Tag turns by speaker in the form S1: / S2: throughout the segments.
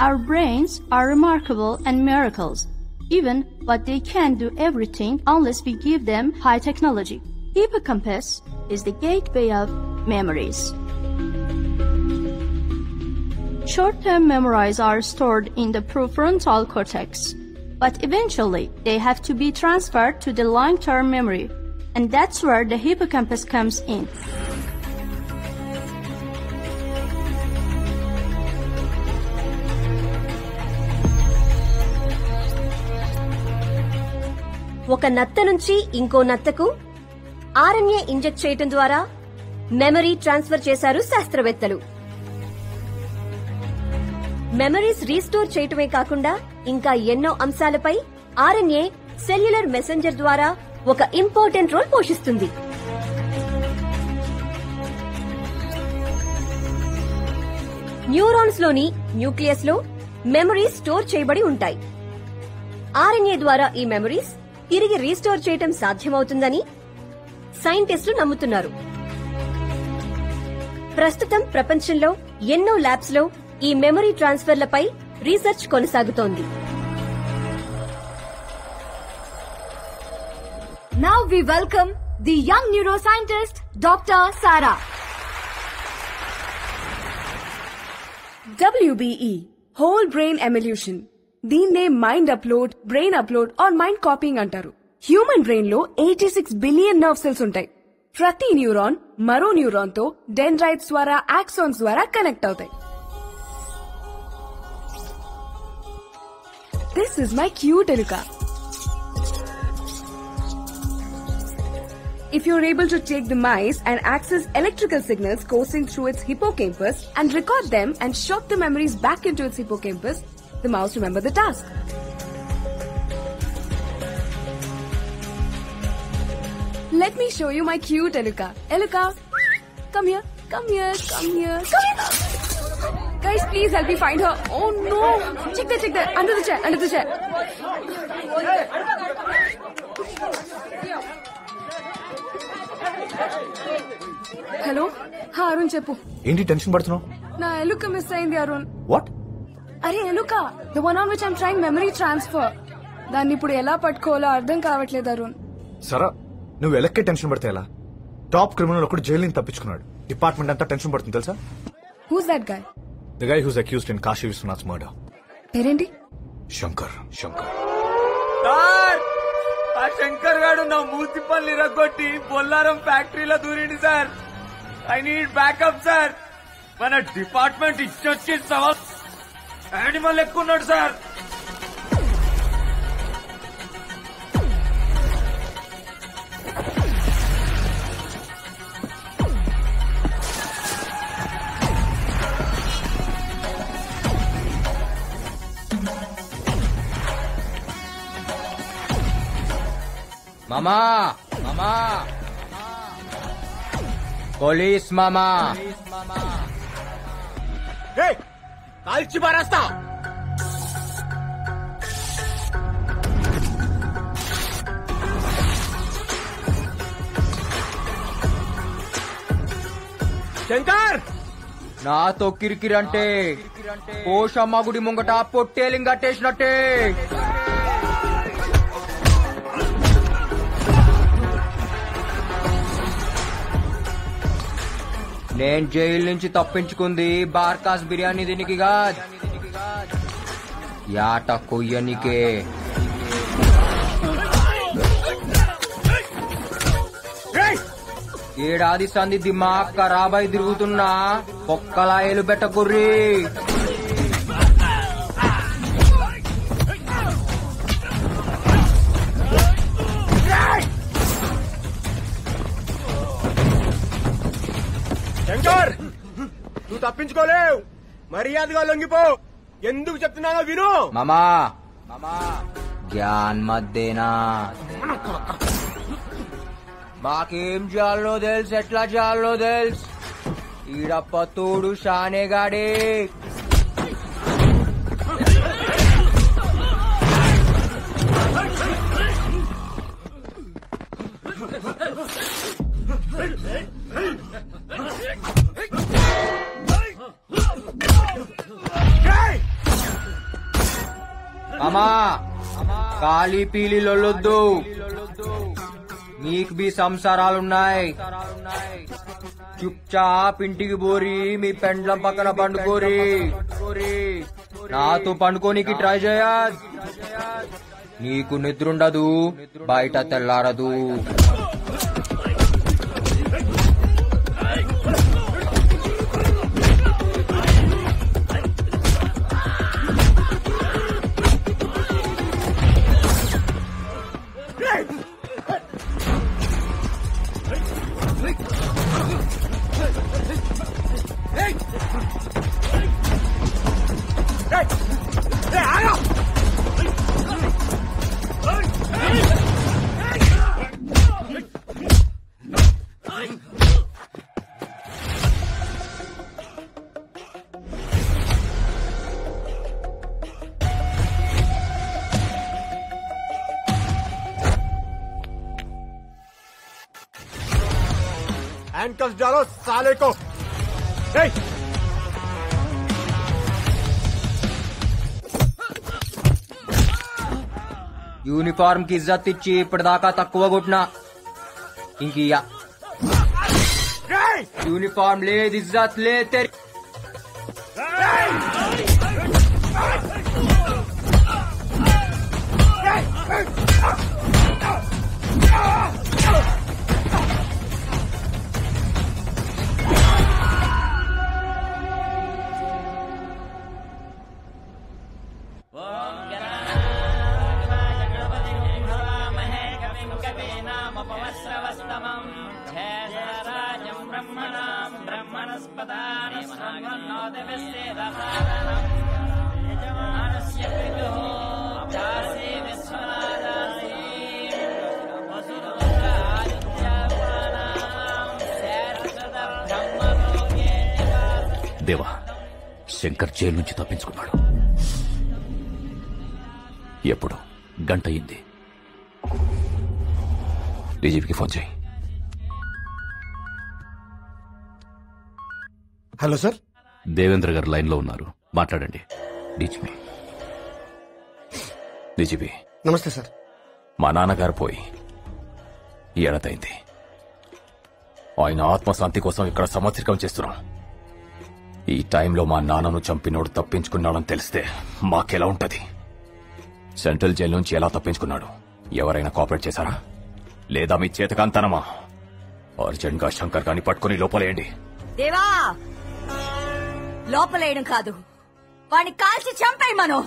S1: Our brains are remarkable and miracles, even but they can't do everything unless we give them high technology. Hippocampus is the gateway of memories. Short-term memories are stored in the prefrontal cortex, but eventually they have to be transferred to the long-term memory, and that's where the hippocampus comes in.
S2: ఒక నత్త నుంచి ఇంకో నత్తకు RNA inject చేయటం ద్వారా memory transfer చేశారు శాస్త్రవేత్తలు. Memories restore చేయటమే కాకుండా ఇంకా ఎన్నో అంశాలపై ఆర్ఎన్ఏ సెల్యులర్ మెసెంజర్ ద్వారా ఒక ఇంపార్టెంట్ రోల్ పోషిస్తుంది. న్యూరాన్స్ లోని న్యూక్లియస్ లో మెమరీస్ స్టోర్ చేయబడి ఉంటాయి. ఆర్ఎన్ఏ ద్వారా ఈ మెమరీస్ తిరిగి రీస్టోర్ చేయటం సాధ్యమవుతుందని సైంటిస్టులు నమ్ముతున్నారు. ప్రస్తుతం ప్రపంచంలో ఎన్నో ల్యాబ్స్ లో ఈ మెమరీ ట్రాన్స్ఫర్లపై రీసెర్చ్ కొనసాగుతోంది.
S3: Now we welcome the young neuroscientist, Dr. Sara.
S4: WBE, Whole Brain Evolution. దీన్నే mind upload, brain upload or mind copying అంటారు. హ్యూమన్ బ్రెయిన్ లో 86 బిలియన్ నర్వ్ సెల్స్ ఉంటాయి. ప్రతి న్యూరాన్ మరో న్యూరాన్ తో డెండ్రైట్స్ ద్వారా, ఆక్సాన్స్ ద్వారా కనెక్ట్ అవుతాయి. దిస్ ఇస్ మై క్యూట్ ఎలుక. If you're able to take the mice and access electrical signals coursing through its hippocampus and record them and shot the memories back into its hippocampus, the mouse remember the task. Let me show you my cute Eluka. Eluka, come here, come here, come here, come here. Guys, please help me find her. Oh no! Check that, under the chair, under the chair. Hello హా అరుణ్ చెప్పు.
S5: ఏంటి tension పడుతున్నావు?
S4: నా ఎలుక miss అయింది Arun.
S5: What?
S4: అరే ఎలుక, the one on which I'm trying memory transfer. దాన్ని ఇప్పుడు ఎలా పట్టుకోవాలో అర్థం కావట్లేదు అరుణ్.
S5: సరా, నువ్వు ఎలక్కే టెన్షన్ పడితే ఎలా? టాప్ క్రిమినల్ ఒకటి జైలు నుంచి తప్పించుకున్నాడు. డిపార్ట్మెంట్ అంతా టెన్షన్ పడుతుంది తెలుసా?
S4: Who's that guy?
S5: The guy who's accused in Kashi Vishwanath's murder.
S4: పేరేంటి?
S5: శంకర్. శంకర్
S6: ఆ శంకర్ గాడు నా మూతి పళ్ళు ఇరగొట్టి బొల్లారం ఫ్యాక్టరీలో దూరింది sir. I need backup sir. మన డిపార్ట్మెంట్ ఇచ్చొచ్చి యానిమల్ ఎక్కున్నాడు సార్.
S7: మామా మామా పోలీస్ మామా
S6: కాల్చి పారేస్తా.
S7: శంకర్, నాతో కిరికిరంటే పోషమ్మ గుడి ముంగట పొట్టేలింగ్ కట్టేసినట్టే. నేను జైలు నుంచి తప్పించుకుంది బార్కాస్ బిర్యానీ దీనికిగా, యాట కొయ్యనికే. ఏడాది సంది దిమాగ్ ఖరాబై తిరుగుతున్నా ఒక్కలాయలు పెట్టకుర్రి.
S6: శంకర్, నువ్వు తప్పించుకోలేవు. మర్యాదగా లొంగిపో. ఎందుకు చెప్తున్నానో విను.
S7: మామా మామా జ్ఞాన్ మద్దేనా. మాకేం జాలో తెలుసు, ఎట్లా జాలో తెలుసు. ఈడప్ప తోడు షానేగాడే. అమ్మా కాలి పీలి లొల్లొద్దు, మీకు మీ సంసారాలున్నాయి. చుప్చాప్ ఇంటికి పోరి, మీ పెండ్లం పక్కన పండుకోరి. నాతో పండుకోనికి ట్రై చేయ. నీకు నిద్రుండదు, బయట తెల్లారదు.
S5: हैंडकफ डालो साले को.
S7: యూనిఫార్మ్ కి ఇజ్జత్ ఇచ్చి ఇప్పటిదాకా తక్కువ కొట్టినా ఇంకియా. యూనిఫార్మ్ లేదు, ఇజ్జత్ లేదు.
S8: దేవా, శంకర్ జైలు నుంచి తప్పించుకున్నాడు. ఎప్పుడు? గంట అయింది. డీజీపీకి ఫోన్ చేయి.
S5: హలో సార్,
S8: దేవేంద్ర గారు లైన్ లో ఉన్నారు, మాట్లాడండి. డీజీపీ
S5: నమస్తే సార్.
S8: మా నాన్నగారు పోయి ఏడాదైంది. ఆయన ఆత్మశాంతి కోసం ఇక్కడ సంవత్సరికం చేస్తున్నాం. ఈ టైంలో మా నాన్నను చంపినోడు తప్పించుకున్నాడని తెలిస్తే మాకెలా ఉంటది? సెంట్రల్ జైలు నుంచి ఎలా తప్పించుకున్నాడు? ఎవరైనా కోఆపరేట్ చేశారా? లేదా మీ చేతకాంతనమా? అర్జెంట్ గా శంకర్ గాని పట్టుకుని లోపలేయండి.
S3: దేవా, లోపలేయడం కాదు, వాడిని కాల్చి చంపేయి మనం.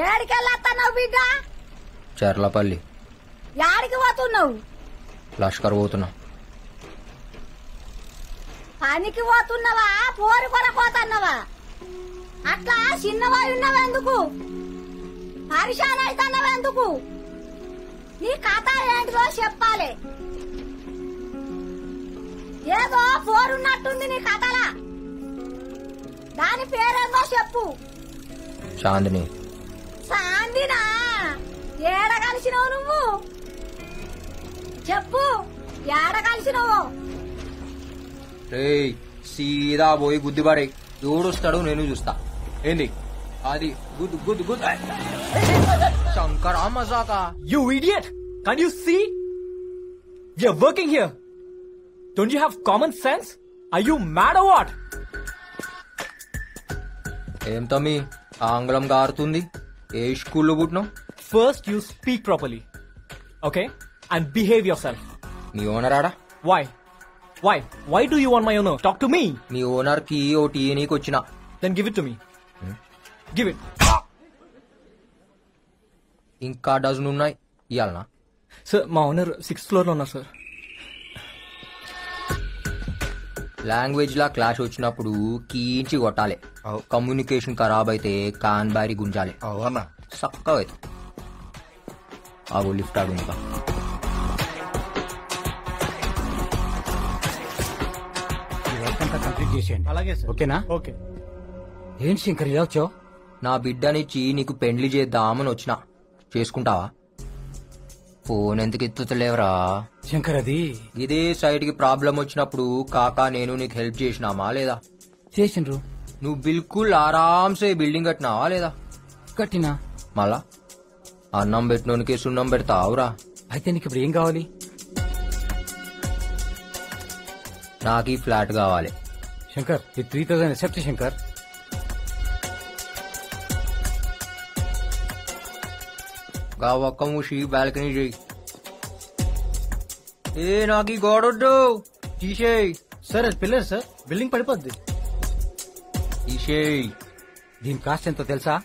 S3: ఏడికెళ్ళొస్తున్నావు బిడ్డ?
S7: చర్లపల్లి.
S3: యాడికి పోతున్నావు?
S7: లష్కర్ పోతున్నా.
S3: పనికి పోతున్నావా, పోరు కొనపోతున్నావా? అట్లా చిన్నవాయి ఉన్నావెందుకు? పరిశాన్ అవుతున్నావెందుకు? నీ కథ ఏంటిదో చెప్పాలి. ఏదో పోరున్నట్టుంది నీ కథలా. దాని పేరేందో చెప్పు.
S7: చాందిని.
S3: చాందినా? ఏడ కలిసినావు నువ్వు? చెప్పు, ఏడ కలిసినావు?
S7: రేయ్, సీదా పోయి గుద్దిబాడే. ఎవడొస్తాడు నేను చూస్తా. ఏంది అది? గుద్దు గుద్దు గుద్దు. శంకరా మజాకా.
S6: You idiot! Can't you see? We are working here. Don't you have common sense? Are you mad or what?
S7: ఏం తమ్మి ఆంగ్లం గారుతుంది? ఏ స్కూల్లో పుట్టినావు?
S6: First you speak properly. Okay? And behave yourself.
S7: నీ ఓనర్ ఆడా?
S6: Why? Why do you want my honor? Talk to me.
S7: నీ owner కి O T నీకు వచ్చిన.
S6: Then give it to me. Give it.
S7: ఇంకా డజన్ ఉన్నాయి ఇయ్యాలనా?
S6: సార్, మా owner 6th floor లో ఉన్నారు సార్.
S7: లాంగ్వేజ్ లా క్లాష్ వచ్చినప్పుడు కీంచి కొట్టాలి. కమ్యూనికేషన్ ఖరాబ్ అయితే కాన్ బారి గుంజాలి. చక్కగా అయితే ఆగో లిఫ్ట్ ఆడు. ఇంకా
S9: కంప్లీట్ చేసేయండి.
S6: అలాగే సార్.
S9: ఓకేనా?
S6: ఓకే.
S9: ఏంటి శంకర్ ఇలా వచ్చావు?
S7: నా బిడ్డనిచ్చి నీకు పెండ్లి చేద్దామని వచ్చినా. చేసుకుంటావా? ఫోన్ ఎందుకు ఎత్తుతలేవరా?
S9: శంకర్ అది
S7: ఇదే సైట్ కి ప్రాబ్లం వచ్చినప్పుడు కాకా నేను నీకు హెల్ప్ చేసినామా లేదా?
S9: చేసిండ్రు.
S7: నువ్వు బిల్కుల్ ఆరాంసే బిల్డింగ్ కట్టినావా లేదా?
S9: కట్టినా.
S7: మళ్ళా అన్నం పెట్టినోనికి సున్నం పెడతావురా?
S9: అయితే నీకు ఇప్పుడు ఏం కావాలి?
S7: నాకు ఈ ఫ్లాట్ కావాలి.
S9: శంకర్ ఈ 3000 ఎక్సెప్ట్ శంకర్.
S7: గా ఒక్క మూసి బాల్కనీ చేయి. ఏ నాకు ఈ గోడొద్దు, తీసేయ్.
S9: సార్ అది పిల్లర్ సార్, బిల్డింగ్ పడిపోద్ది.
S7: తీసేయ్.
S9: దీని కాస్ట్ ఎంతో తెలుసా?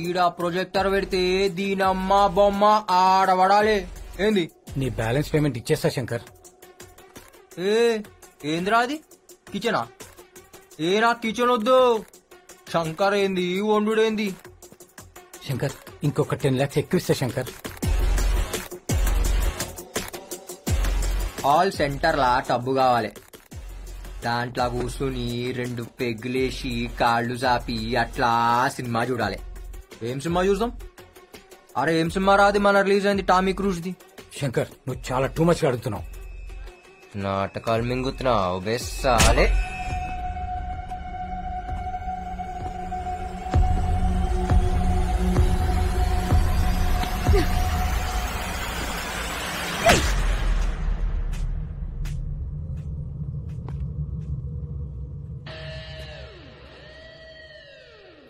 S7: ఈడ ప్రొజెక్టర్ పెడితే దీనమ్మ బొమ్మ ఆడబడాలి. ఏంది?
S9: నీ బ్యాలెన్స్ పేమెంట్ ఇచ్చేస్తా శంకర్.
S7: ఏంద్రా అది? కిచెనా? నాకు కిచెన్ వద్దు. శంకర్ ఏంది వండుడేంది?
S9: శంకర్ ఇంకొక 10 lakhs ఎక్కువ ఇస్తా శంకర్.
S7: హాల్ సెంటర్ లా టబ్బు కావాలి. దాంట్లో కూర్చుని 2 పెగ్గులేసి కాళ్ళు చాపి అట్లా సినిమా చూడాలి. ఏం సినిమా చూద్దాం? అరే ఏం సినిమా రాది మన రిలీజ్ అయింది టామీ క్రూజ్ ది.
S9: శంకర్ నువ్వు చాలా టూ మచ్ అడుగుతున్నావు.
S7: నాటకాలు మింగుతున్నావు బెస్సాలే.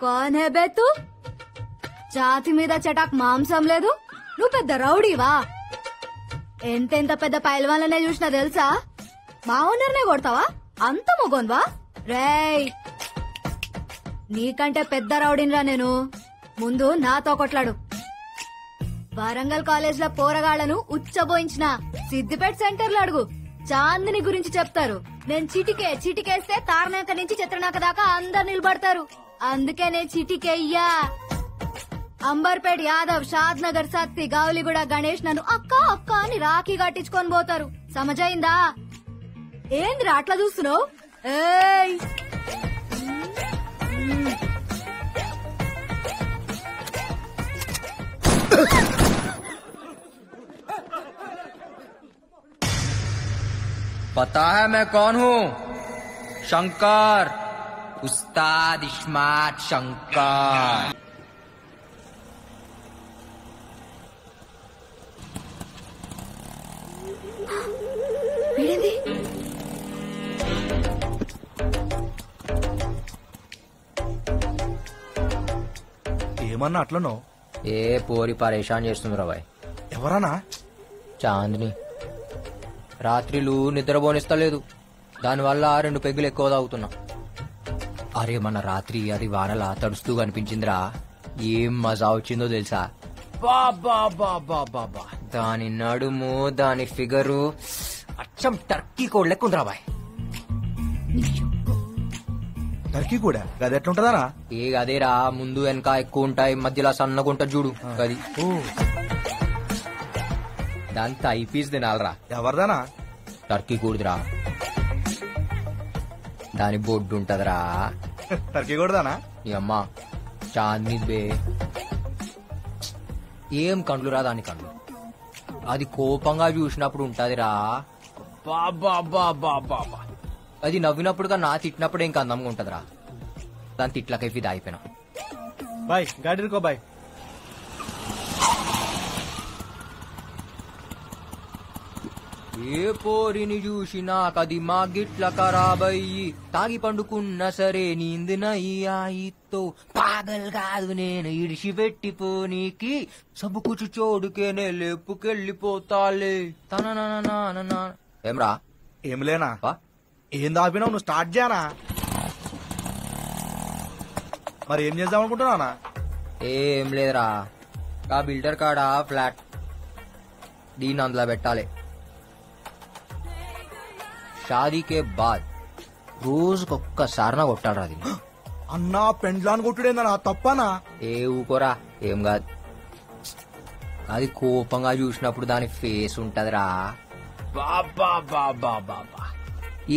S3: कौन है बे तू? ఛాతి మీద చటాక్ మాంసం లేదు, నువ్వు పెద్ద రౌడీవా? ఎంతెంత పెద్ద పైల్వాన్లనే చూసినా తెలుసా? మా ఓనర్నే కొడతావా? అంత మొగోన్వా? రేయ్ నీకంటే పెద్ద రౌడీన్రా నేను. ముందు నాతో కొట్లాడు. వరంగల్ కాలేజ్ లో పోరగాళ్లను ఉచ్చబోయించిన సిద్దిపేట సెంటర్ లో అడుగు, చాందిని గురించి చెప్తారు. నేను చిటికేస్తే తారనాక నుంచి చిత్రనాక దాకా అందరు నిలబడతారు. అందుకే నేను చిటికెయ్యా. అంబర్పేట్ యాదవ్, షాద్ నగర్ సత్తి, గౌలిగూడ గణేష్ నన్ను అక్క అక్క అని రాఖీ కట్టించుకొని పోతారు. సమజైందా? ఏంద్రా అట్లా చూస్తున్నావు? ఏయ్
S7: पता है मैं कौन हूँ? शंकर, उस्ताद इस्मात शंकर.
S5: ఏమన్నా అట్లనో?
S7: ఏ పోరి పరేషాన్ చేస్తుంది రాబాయ్.
S5: ఎవరన్నా?
S7: చాందిని రాత్రిలు నిద్రపోనిస్తలేదు. దానివల్ల 2 పెగ్గులు ఎక్కువ తాగుతున్నా. అరే మన రాత్రి అది వానలా తడుస్తూ కనిపించిందిరా. ఏం మజా వచ్చిందో తెలుసా? బాబా బాబా బాబా, దాని నడుము, దాని ఫిగరు అచ్చం టర్కీ కోడ్ లెక్కుంది రాబాయ్.
S5: టర్కీ కూడా అది ఎట్లుంటదారా?
S7: ఏ అదేరా, ముందు వెనక ఎక్కువ ఉంటాయి, మధ్యలో సన్నగా ఉంటుంది చూడు అది. దాని థై పీస్ తినాలరా.
S5: ఎవరిదానా?
S7: టర్కీ కూడదురా, దాని బొడ్డు ఉంటదిరా.
S5: టర్కీ కూడదానా?
S7: నీ అమ్మ చాందిని బే. ఏం కండ్లురా దాని కండ్లు. అది కోపంగా చూసినప్పుడు ఉంటదిరా. బాబా బాబా బాబా, అది నవ్వినప్పుడు కన్నా తిట్టినప్పుడు ఇంకా అందంగా ఉంటదిరా. దాని తిట్లకై ఫిదా అయిపోయినా.
S5: Bye గాడికో bye.
S7: ఏ పోరిని చూసినా కది మా గిట్ల ఖరాబయ్యి, తాగి పండుకున్న సరే నీందినయ్యాయితో. పాగల్ కాదు నేను ఇడిసి పెట్టిపోనీకి, సబుకుచు చోడుకేనే లేపుకెళ్ళిపోతాలే. తన ఏమ్రా?
S5: ఏం లేనా? ఏం దాపినావు? నువ్వు స్టార్ట్ చేయనా? మరి ఏం చేద్దాం అనుకుంటున్నానా?
S7: ఏం లేదురా, ఆ బిల్డర్ కాడ ఫ్లాట్ దీన్ని అందులో పెట్టాలి. షాదీకే బాద్ రోజుకొక్కసారి నా కొట్టాడు అది.
S5: అన్నా పెండ్లాన్ని కొట్టుడేందనా? తప్పనా?
S7: ఏ ఊకోరా, ఏం కాదు. అది కోపంగా చూసినప్పుడు దాని ఫేస్ ఉంటదిరా. బాబా బాబా బాబా,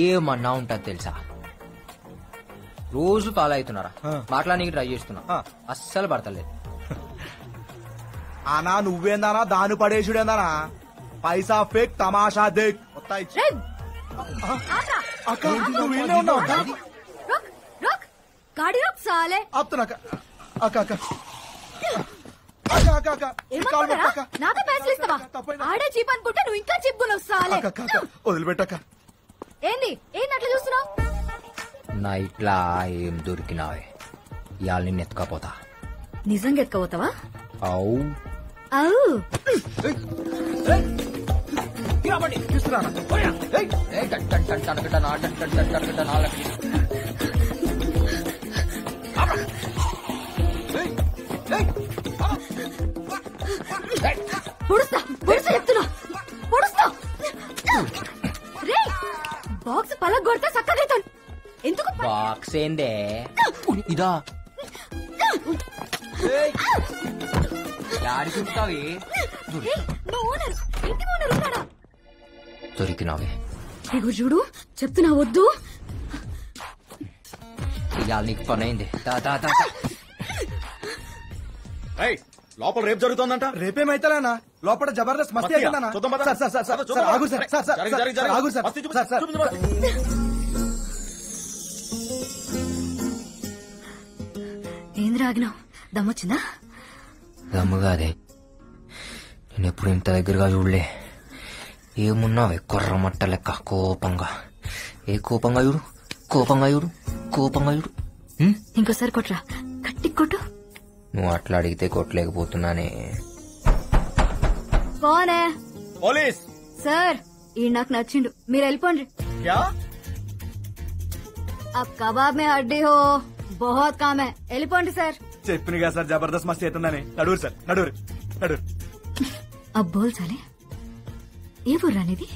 S7: ఏమన్నా ఉంటది తెలుసా? రోజు ఫాలో అవుతున్నారా, మాట్లాడానికి ట్రై చేస్తున్నా, అస్సలు పడతలేదు.
S5: అనా నువ్వేందానా దాని పడేసుడేందానా పైసా ఫేక్ తమాషా దేక్
S3: రేయ్,
S5: అక్క నువ్వు వీళ్ళే ఉన్నావు అక్క
S3: रुक रुक गाड़ी रुक साले
S5: ఆపుతున్నా అక్క అక్క అక్క అక్క అక్క అక్క
S3: ఏమనుకున్నారా నాకే పైసలు ఇస్తావా ఆడే చీప్ అనుకుంటే నువ్వు ఇంకా చిప్పుకున్నావు సాలే
S5: అక్క అక్క అక్క వదిలిపెట్టక్క
S3: ఏంది ఏంది అట్లా చూస్తున్నావు
S7: నైట్లా ఏం దొరికినావే ఇవాళ నిన్ను ఎత్తుకపోతా
S3: నిజంగా ఎత్తుకోపోతావా
S7: అవు
S3: అవు పొడుస్తా పొడుస్తా చెప్తున్నా పొడుస్తా రే బాక్స్ పలగ కొడితే సక్కగైతాను ఎందుకు
S7: బాక్స్ ఏందే ఇదా యాడికిస్తావి
S3: మా ఓనర్ ఇంటి ఓనర్ ఉన్నాడా
S7: దొరికినావే
S3: ఇగో చూడు చెప్తున్నా వద్దు
S7: ఇవాళ నీకు పని అయింది
S5: లోపల రేపు జరుగుతుందంట రేపేమైతేనా లోపల జబర్దస్త్ మస్తీ అవుతుందన్నా ఆగు సార్ ఆగు సార్
S3: ఏంద్ర ఆగినావు దమ్మొచ్చిందా
S7: దమ్ముగాదే నేను ఎప్పుడు ఇంత దగ్గరగా చూడలే ఏమున్నావే కొర్రమట్ట లెక్క కోపంగా ఏ కోపంగా చూడు కోపంగా చూడు కోపంగా చూడు
S3: ఇంకోసారి కొట్రా గట్టి కొట్టు
S7: నువ్వు అట్లా అడిగితే కొట్టలేకపోతున్నానే
S3: కోనే
S5: పోలీస్
S3: సార్ ఈ నాకు నచ్చిండు మీరు వెళ్ళిపోండి अब कबाब में हड्डी हो बहुत काम है వెళ్ళిపోండి సార్
S5: చెప్పినగా సార్ జబర్దస్త్ మస్తీ అవుతుందని నడువురు సార్ నడువురు
S3: अब बोल साले ఏ ఊర్రా నీది